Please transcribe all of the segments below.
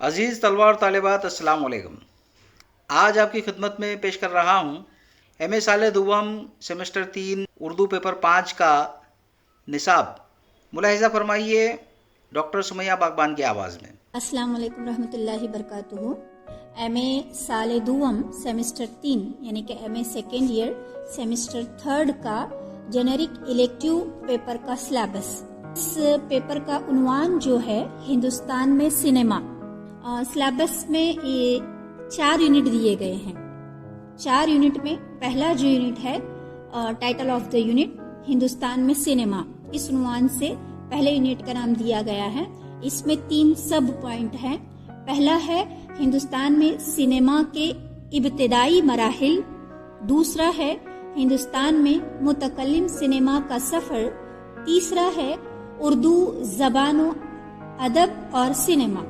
عزیز طلباء اور طالبات، السلام علیکم۔ آج آپ کی خدمت میں پیش کر رہا ہوں ایم اے سال دوم سیمسٹر 3 اردو پیپر 5 کا نصاب۔ ملاحظہ فرمائیے ڈاکٹر سمیہ باغبان کی آواز میں۔ السلام علیکم رحمۃ اللہ وبرکاتہ۔ ایم اے سال دوم سیمسٹر 3 یعنی کہ M A second year semester 3 کا جنرک الیکٹیو پیپر کا سلیبس۔ اس پیپر کا عنوان جو ہے ہندوستان میں سنیما۔ سلیبس میں 4 یونٹ دیے گئے ہیں۔ 4 یونٹ میں پہلا جو یونٹ ہے title of the unit Hindustan میں سنیما، اس عنوان سے پہلے یونٹ کا نام دیا گیا ہے۔ اس میں 3 سب پوائنٹ ہیں۔ پہلا ہے ہندوستان میں سنیما کے ابتدائی مراحل، دوسرا ہے ہندوستان میں متکلم سنیما کا سفر، تیسرا ہے اردو زبان و ادب اور سنیما۔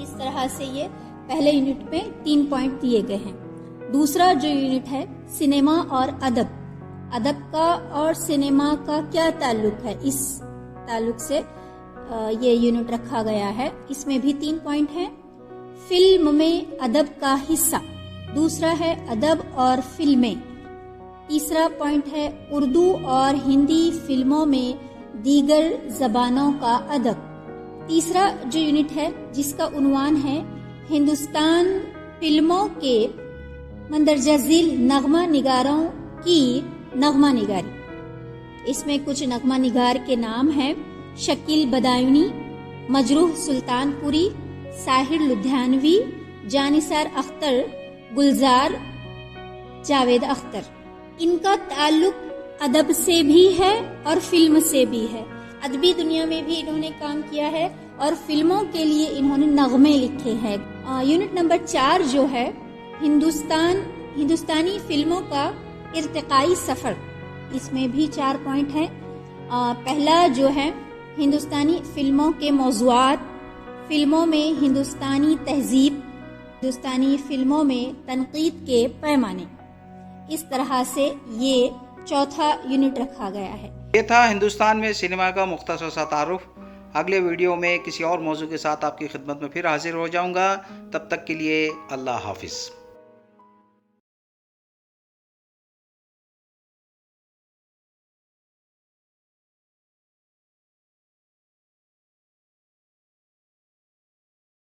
اس طرح سے یہ پہلے یونٹ میں 3 پوائنٹ دیے گئے ہیں۔ دوسرا جو یونٹ ہے سنیما اور ادب، ادب کا اور سنیما کا کیا تعلق ہے، اس تعلق سے یہ یونٹ رکھا گیا ہے۔ اس میں بھی 3 پوائنٹ ہیں۔ فلم میں ادب کا حصہ، دوسرا ہے ادب اور فلمیں، تیسرا پوائنٹ ہے اردو اور ہندی فلموں میں دیگر زبانوں کا ادب۔ تیسرا جو یونٹ ہے جس کا عنوان ہے ہندوستان فلموں کے مندرجہ ذیل نغمہ نگاروں کی نغمہ نگاری۔ اس میں کچھ نغمہ نگار کے نام ہیں: شکیل بدایونی، مجروح سلطان پوری، ساحر لدھیانوی، جانثار اختر، گلزار جاوید اختر۔ ان کا تعلق ادب سے بھی ہے اور فلم سے بھی ہے۔ ادبی دنیا میں بھی انہوں نے کام کیا ہے اور فلموں کے لیے انہوں نے نغمے لکھے ہیں۔ یونٹ نمبر 4 جو ہے ہندوستانی فلموں کا ارتقائی سفر، اس میں بھی 4 پوائنٹ ہیں۔ پہلا جو ہے ہندوستانی فلموں کے موضوعات، فلموں میں ہندوستانی تہذیب، ہندوستانی فلموں میں تنقید کے پیمانے۔ اس طرح سے یہ چوتھا یونٹ رکھا گیا ہے۔ یہ تھا ہندوستان میں سنیما کا مختصر سا تعارف۔ اگلے ویڈیو میں کسی اور موضوع کے ساتھ آپ کی خدمت میں پھر حاضر ہو جاؤں گا۔ تب تک کے لیے اللہ حافظ۔